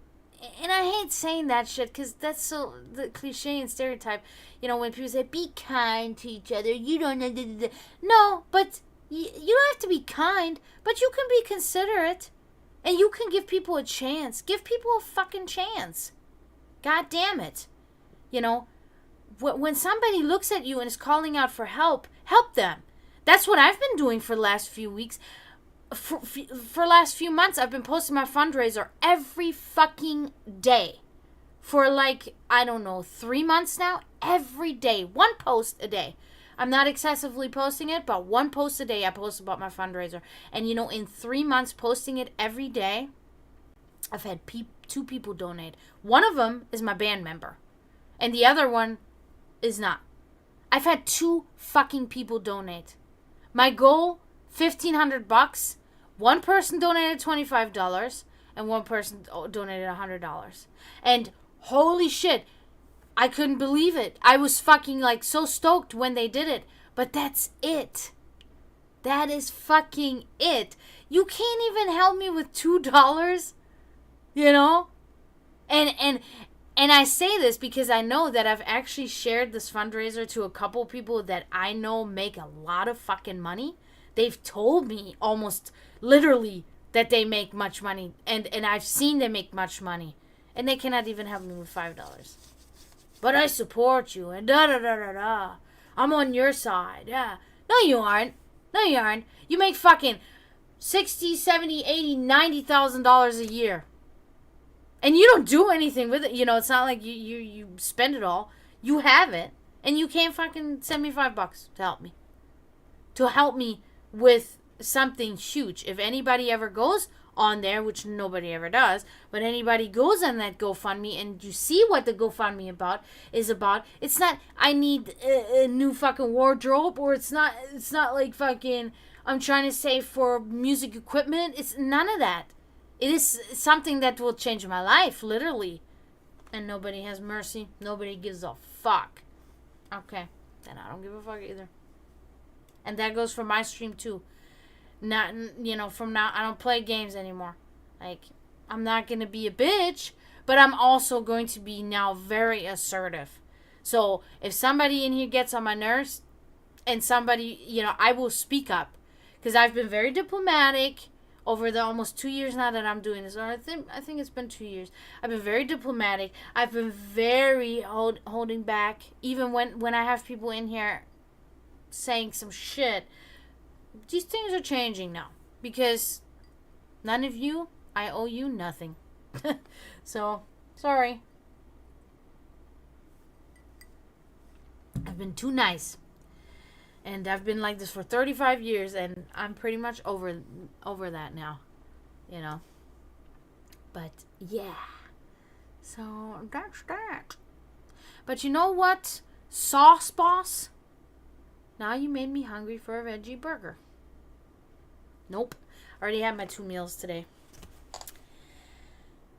S1: I hate saying that shit, because that's so, the cliche and stereotype, you know, when people say, be kind to each other, you don't know, no, but you don't have to be kind, but you can be considerate. And you can give people a chance. Give people a fucking chance. God damn it. You know, when somebody looks at you and is calling out for help, help them. That's what I've been doing for the last few weeks. For last few months, I've been posting my fundraiser every fucking day. For like, I don't know, 3 months now. Every day. One post a day. I'm not excessively posting it, but one post a day I post about my fundraiser. And, you know, in 3 months posting it every day, I've had 2 people donate. One of them is my band member. And the other one is not. I've had 2 fucking people donate. My goal, $1,500. One person donated $25, and one person donated $100. And holy shit, I couldn't believe it. I was fucking like so stoked when they did it. But that's it. That is fucking it. You can't even help me with $2, you know? And I say this because I know that I've actually shared this fundraiser to a couple people that I know make a lot of fucking money. They've told me almost literally that they make much money. And I've seen them make much money. And they cannot even help me with $5. But I support you, and da-da-da-da-da. I'm on your side, yeah. No, you aren't. No, you aren't. You make fucking $60,000, $70,000, $80,000, $90,000 a year. And you don't do anything with it. You know, it's not like you spend it all. You have it, and you can't fucking send me $5 to help me. To help me with something huge. If anybody ever goes on there, which nobody ever does, but anybody goes on that GoFundMe and you see what the GoFundMe is about, it's not I need a new fucking wardrobe, or it's not like fucking I'm trying to save for music equipment. It's none of that. It is something that will change my life, literally. And nobody has mercy. Nobody gives a fuck. Okay, then I don't give a fuck either. And that goes for my stream too. Not, you know, from now, I don't play games anymore. Like, I'm not going to be a bitch, but I'm also going to be now very assertive. So, if somebody in here gets on my nerves, and somebody, you know, I will speak up. Because I've been very diplomatic over the almost 2 years now that I'm doing this. Or I think it's been 2 years. I've been very diplomatic. I've been very holding back. Even when I have people in here saying some shit. These things are changing now, because none of you, I owe you nothing. So, sorry. I've been too nice. And I've been like this for 35 years, and I'm pretty much over that now, you know. But, yeah. So, that's that. But you know what, Sauce Boss? Now you made me hungry for a veggie burger. Nope. I already had my 2 meals today.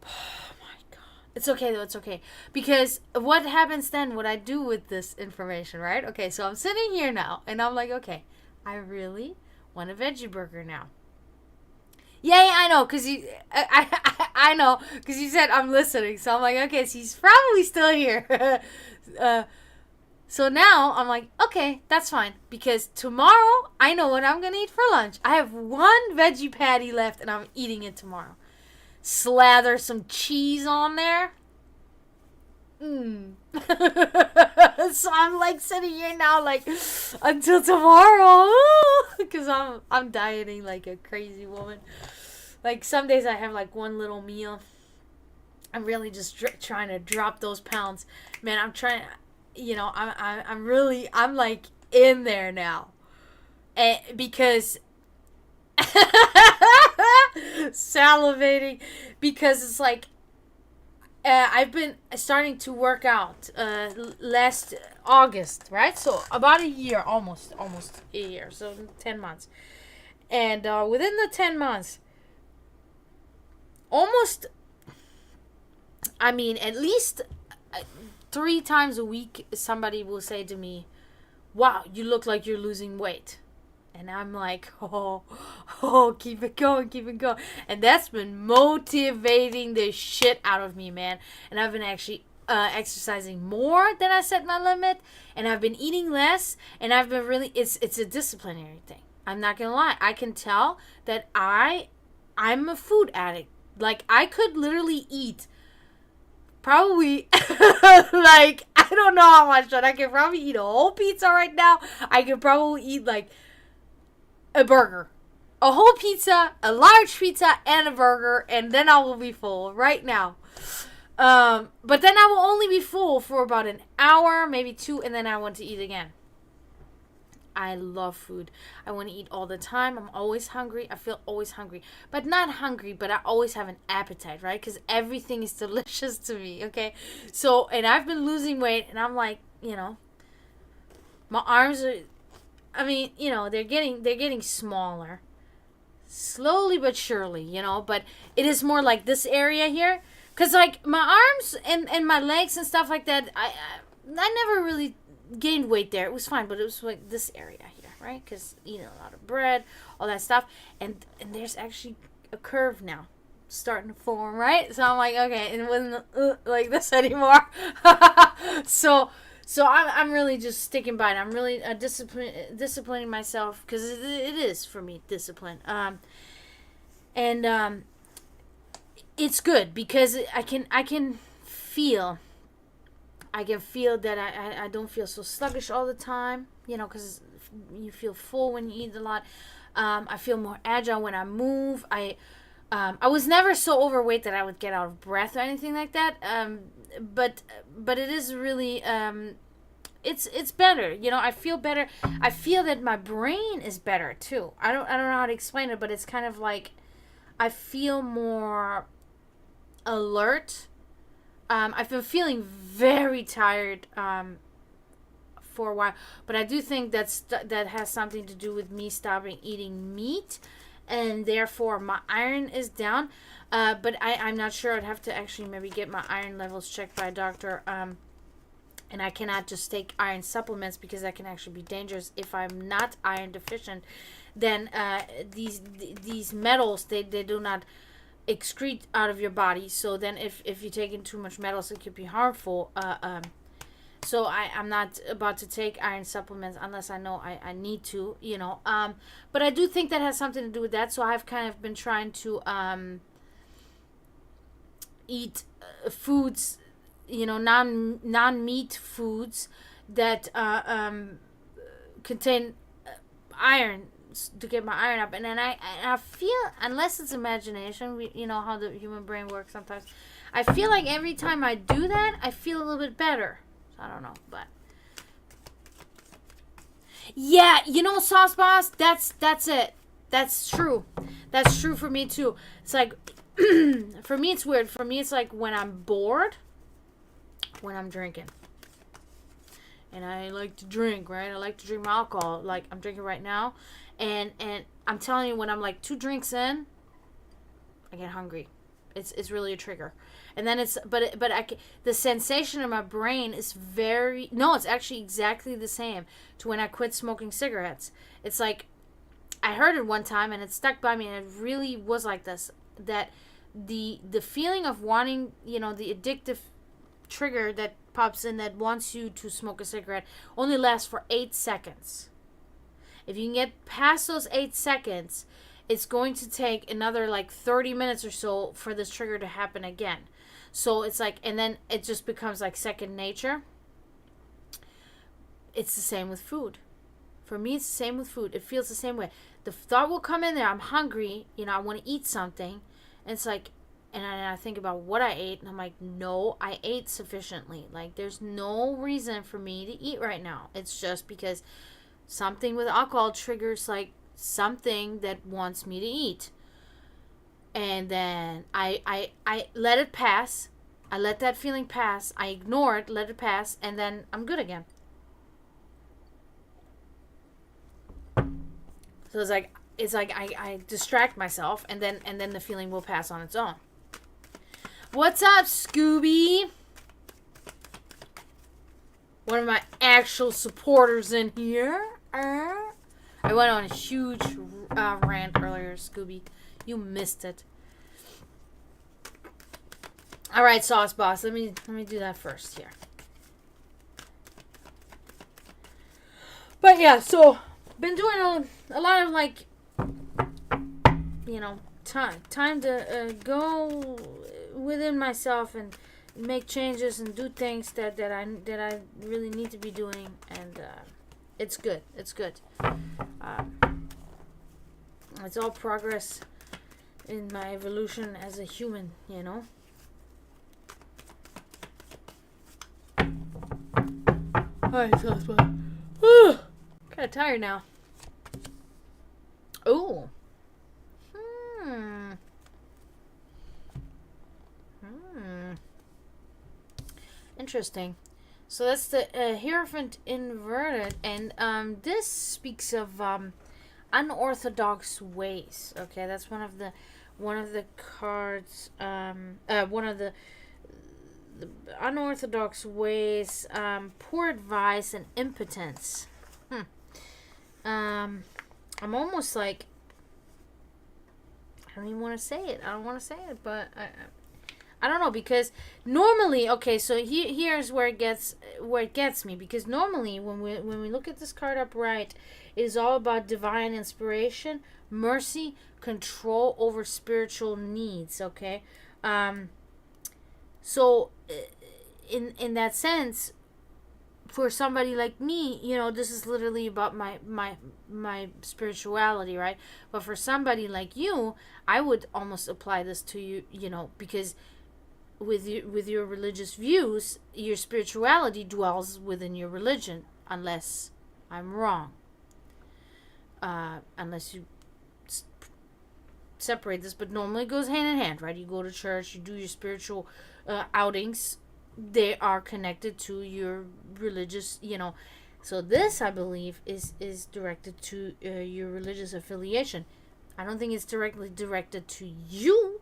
S1: Oh my god. It's okay though, it's okay. Because what happens then, what I do with this information, right? Okay, so I'm sitting here now, and I'm like, okay, I really want a veggie burger now. Yeah, I know, because I know, because you said I'm listening. So I'm like, okay, so he's probably still here. So now I'm like, okay, that's fine. Because tomorrow, I know what I'm going to eat for lunch. I have one veggie patty left, and I'm eating it tomorrow. Slather some cheese on there. So I'm like sitting here now, like, until tomorrow. Because I'm dieting like a crazy woman. Like, some days I have like one little meal. I'm really just trying to drop those pounds. Man, I'm trying, I'm like in there now. Because salivating, because it's like I've been starting to work out last August, right? So about a year, almost a year, so 10 months. And within the 10 months, at least 3 times a week, somebody will say to me, wow, you look like you're losing weight. And I'm like, keep it going. And that's been motivating the shit out of me, man. And I've been actually exercising more than I set my limit. And I've been eating less. And I've been really, it's a disciplinary thing. I'm not going to lie. I can tell that I'm a food addict. Like, I could literally eat probably, like, I don't know how much, but I could probably eat a whole pizza right now. I could probably eat, like, a burger. A whole pizza, a large pizza, and a burger, and then I will be full right now. But then I will only be full for about an hour, maybe 2, and then I want to eat again. I love food. I want to eat all the time. I'm always hungry. I feel always hungry. But not hungry, but I always have an appetite, right? Because everything is delicious to me, okay? So, and I've been losing weight, and I'm like, my arms are, they're getting smaller. Slowly but surely, but it is more like this area here. Because, like, my arms and my legs and stuff like that, I never really gained weight there. It was fine, but it was like this area here, right? Because eating a lot of bread, all that stuff, and there's actually a curve now starting to form, right? So I'm like, okay, and it wasn't like this anymore. so I'm really just sticking by it. I'm really disciplining myself, because it is for me discipline. And it's good because I can feel that I don't feel so sluggish all the time, because you feel full when you eat a lot. I feel more agile when I move. I was never so overweight that I would get out of breath or anything like that. But it is really, it's better. I feel better. I feel that my brain is better too. I don't know how to explain it, but it's kind of like I feel more alert. I've been feeling very tired for a while, but I do think that has something to do with me stopping eating meat, and therefore my iron is down. But I'm not sure. I'd have to actually maybe get my iron levels checked by a doctor. And I cannot just take iron supplements, because that can actually be dangerous. If I'm not iron deficient, then these metals, they do not excrete out of your body. So then if you take in too much metals, it could be harmful. So I'm not about to take iron supplements unless I know I need to, but I do think that has something to do with that. So I've kind of been trying to eat foods, non-meat foods that contain iron, to get my iron up. And then I feel, unless it's imagination, how the human brain works sometimes, I feel like every time I do that, I feel a little bit better. So I don't know, but yeah, Sauce Boss, that's it. That's true. That's true for me too. It's like for me it's weird. For me it's like when I'm bored, when I'm drinking. And I like to drink, right? I like to drink my alcohol. Like I'm drinking right now. And I'm telling you, when I'm like 2 drinks in, I get hungry. It's really a trigger. And then the sensation in my brain is it's actually exactly the same to when I quit smoking cigarettes. It's like, I heard it one time and it stuck by me, and it really was like this, that the feeling of wanting, the addictive trigger that pops in that wants you to smoke a cigarette only lasts for 8 seconds. If you can get past those 8 seconds, it's going to take another like 30 minutes or so for this trigger to happen again. So it's like, and then it just becomes like second nature. It's the same with food. For me, it's the same with food. It feels the same way. The thought will come in there, I'm hungry, I want to eat something. And it's like, and I think about what I ate, and I'm like, no, I ate sufficiently. Like, there's no reason for me to eat right now. It's just because something with alcohol triggers like something that wants me to eat. And then I let it pass. I let that feeling pass. I ignore it, let it pass, and then I'm good again. So it's like I distract myself, and then the feeling will pass on its own. What's up, Scooby? One of my actual supporters in here. I went on a huge rant earlier, Scooby. You missed it. All right, Sauce Boss. Let me do that first here. But yeah, so been doing a lot of like, time to go within myself and make changes and do things that I really need to be doing, and it's good. It's good. It's all progress in my evolution as a human, Alright, Sauce Boss. Kind of tired now. Ooh. Interesting. So that's the Hierophant inverted, and this speaks of unorthodox ways. Okay, that's one of the cards. One of the unorthodox ways. Poor advice and impotence. I'm almost like, I don't even want to say it. I don't want to say it, but I don't know, because normally, okay, so here's where it gets me, because normally when we look at this card upright, it is all about divine inspiration, mercy, control over spiritual needs. Okay, so in that sense, for somebody like me, this is literally about my spirituality, right? But for somebody like you, I would almost apply this to you, because with your religious views, your spirituality dwells within your religion, unless I'm wrong. Unless you separate this, but normally it goes hand in hand, right? You go to church, you do your spiritual outings. They are connected to your religious, So this, I believe, is directed to your religious affiliation. I don't think it's directly directed to you,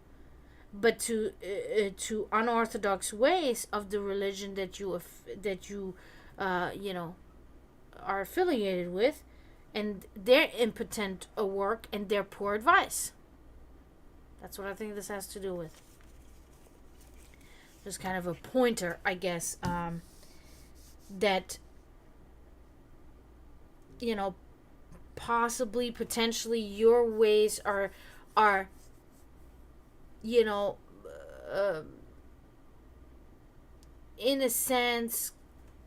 S1: but to unorthodox ways of the religion that you are affiliated with, and their impotent work and their poor advice. That's what I think this has to do with. Just kind of a pointer, I guess, that, possibly, potentially, your ways are in a sense,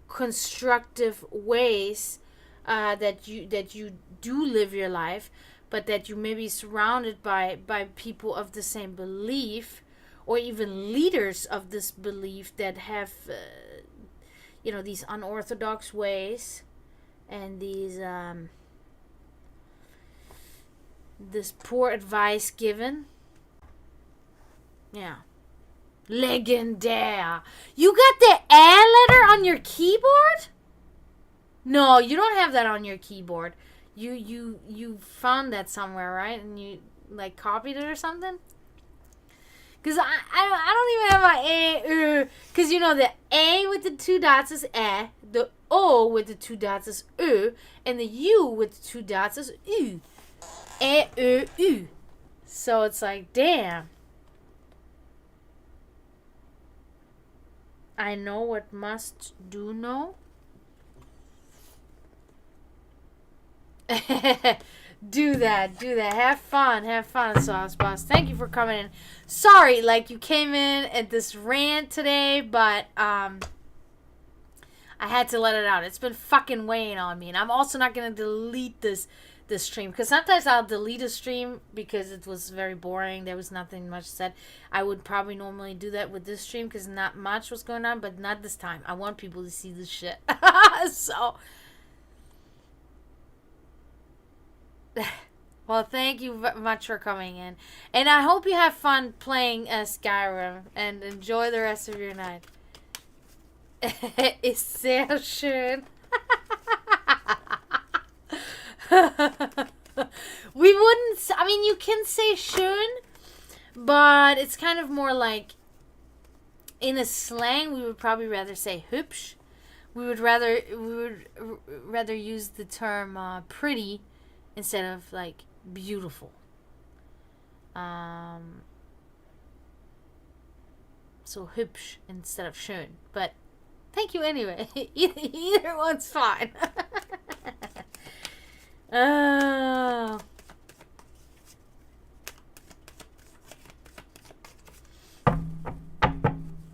S1: constructive ways that you do live your life, but that you may be surrounded by people of the same belief, or even leaders of this belief that have, these unorthodox ways, and these this poor advice given. Yeah. Legendaire. You got the A letter on your keyboard? No, you don't have that on your keyboard. You found that somewhere, right? And you, copied it or something? Because I don't even have my A, because you know the A with the 2 dots is eh, the O with the 2 dots is and the U with the 2 dots is U. U. So it's like, damn. I know what must do know. Do that. Have fun, Sauce Boss. Thank you for coming in. Sorry, like you came in at this rant today, but I had to let it out. It's been fucking weighing on me, and I'm also not gonna delete this stream, because sometimes I'll delete a stream because it was very boring. There was nothing much said. I would probably normally do that with this stream because not much was going on, but not this time. I want people to see this shit. So, well, thank you much for coming in, and I hope you have fun playing Skyrim and enjoy the rest of your night. Ist sehr schön. We wouldn't, I mean, you can say schön, but it's kind of more like, in a slang, we would probably rather say hübsch. We would rather use the term pretty instead of like beautiful. So hübsch instead of schön. But thank you anyway. Either one's fine. Oh.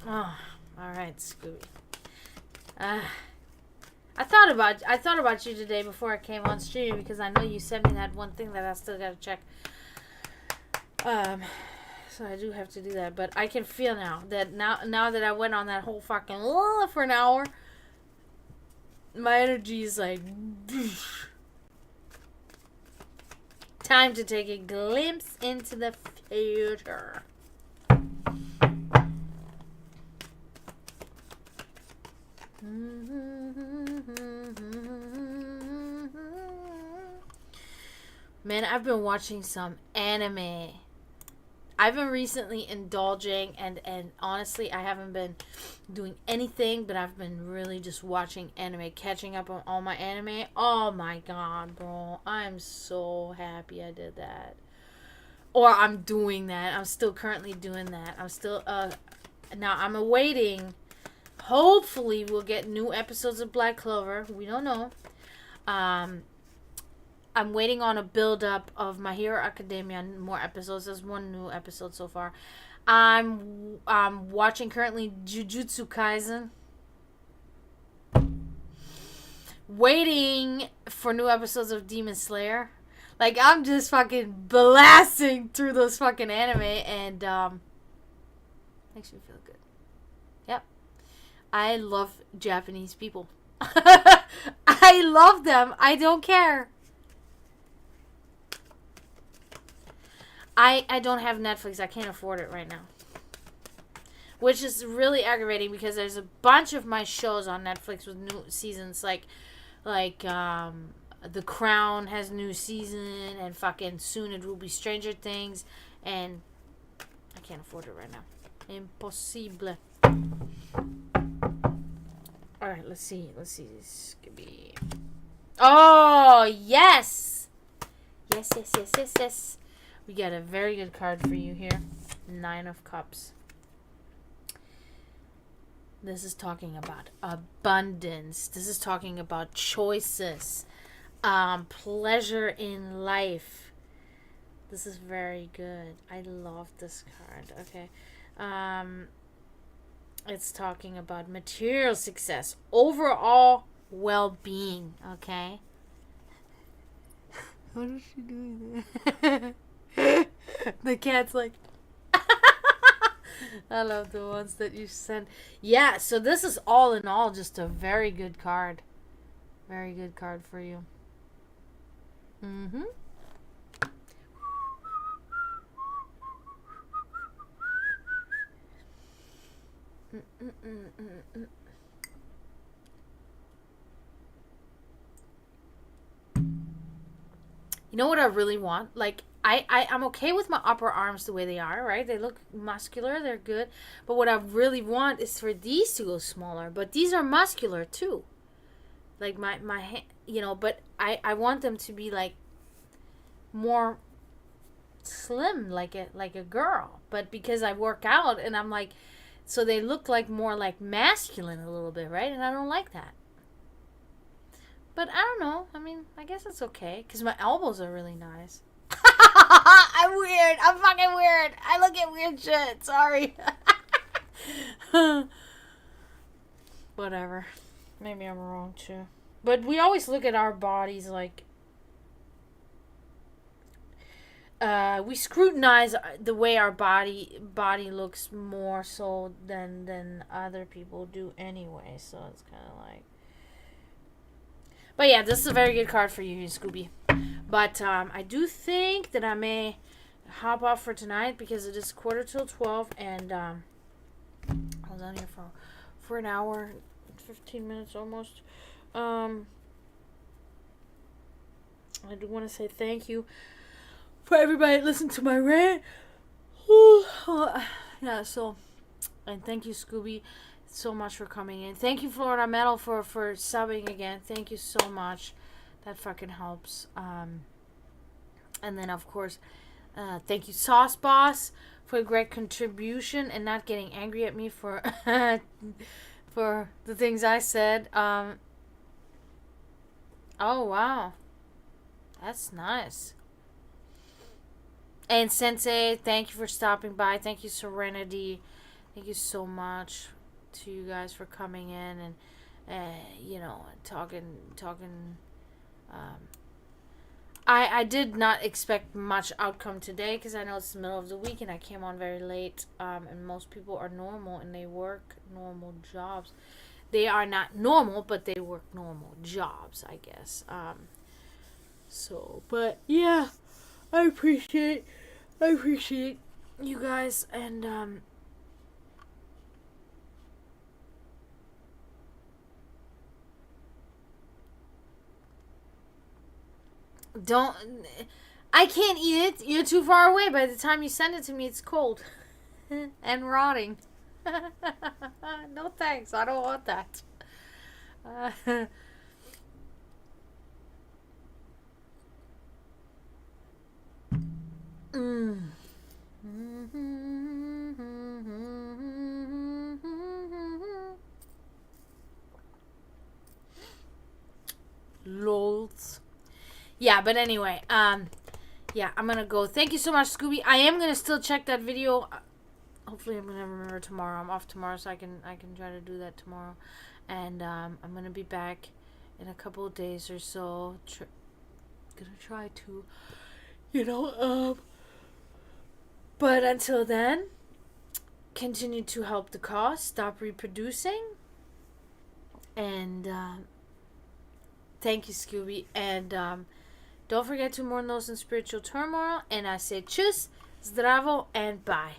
S1: Oh, all right, Scooby. I thought about you today before I came on stream, because I know you sent me that one thing that I still gotta check. So I do have to do that, but I can feel now that I went on that whole fucking for an hour, my energy is like. Time to take a glimpse into the future. Man, I've been watching some anime. I've been recently indulging, and honestly, I haven't been doing anything, but I've been really just watching anime, catching up on all my anime. Oh my god, bro. I'm so happy I did that. Or I'm doing that. I'm still currently doing that. I'm still, now I'm awaiting. Hopefully we'll get new episodes of Black Clover. We don't know. I'm waiting on a build-up of My Hero Academia, more episodes. There's one new episode so far. I'm watching currently Jujutsu Kaisen. Waiting for new episodes of Demon Slayer. Like, I'm just fucking blasting through those fucking anime, and makes me feel good. Yep. I love Japanese people. I love them. I don't care. I don't have Netflix. I can't afford it right now. Which is really aggravating, because there's a bunch of my shows on Netflix with new seasons. Like The Crown has new season, and fucking soon it will be Stranger Things, and I can't afford it right now. Impossible. Alright, let's see. This could be... Oh, yes! Yes. We got a very good card for you here. 9 of Cups. This is talking about abundance. This is talking about choices. Pleasure in life. This is very good. I love this card. Okay. It's talking about material success. Overall well-being. Okay. What is she doing there? The cat's like... I love the ones that you send. Yeah, so this is all in all just a very good card. Very good card for you. Mm-hmm. You You know what I really want? Like, I'm okay with my upper arms the way they are, right? They look muscular, they're good. But what I really want is for these to go smaller. But these are muscular too. Like my hand, you know, but I want them to be like more slim, like a girl. But because I work out and I'm like, so they look like more like masculine a little bit, right? And I don't like that. But I don't know. I mean, I guess it's okay because my elbows are really nice. I'm weird. I'm fucking weird. I look at weird shit. Sorry. Whatever. Maybe I'm wrong too. But we always look at our bodies like we scrutinize the way our body looks more so than other people do anyway. So it's kind of like. But yeah, this is a very good card for you, Scooby. But I do think that I may hop off for tonight because it is 11:45, and I was on here for an hour, 15 minutes almost. I do want to say thank you for everybody that listened to my rant. Yeah, so, and thank you, Scooby, so much for coming in. Thank you, Florida Metal, for subbing again. Thank you so much. That fucking helps. And then, of course, thank you, Sauce Boss, for a great contribution and not getting angry at me for for the things I said. Oh, wow. That's nice. And Sensei, thank you for stopping by. Thank you, Serenity. Thank you so much to you guys for coming in and you know, talking. I did not expect much outcome today because I know it's the middle of the week and I came on very late. And most people are normal and they work normal jobs. They are not normal, but they work normal jobs, I guess. So, but yeah, I appreciate you guys, and don't. I can't eat it. You're too far away. By the time you send it to me, it's cold and rotting. No thanks. I don't want that. Lols. Yeah, but anyway, yeah, I'm gonna go. Thank you so much, Scooby. I am gonna still check that video. Hopefully, I'm gonna remember tomorrow. I'm off tomorrow, so I can try to do that tomorrow. And I'm gonna be back in a couple of days or so. Gonna try to, you know, but until then, continue to help the cause. Stop reproducing. And thank you, Scooby. And don't forget to mourn those in spiritual turmoil. And I say tschüss, zdravo, and bye.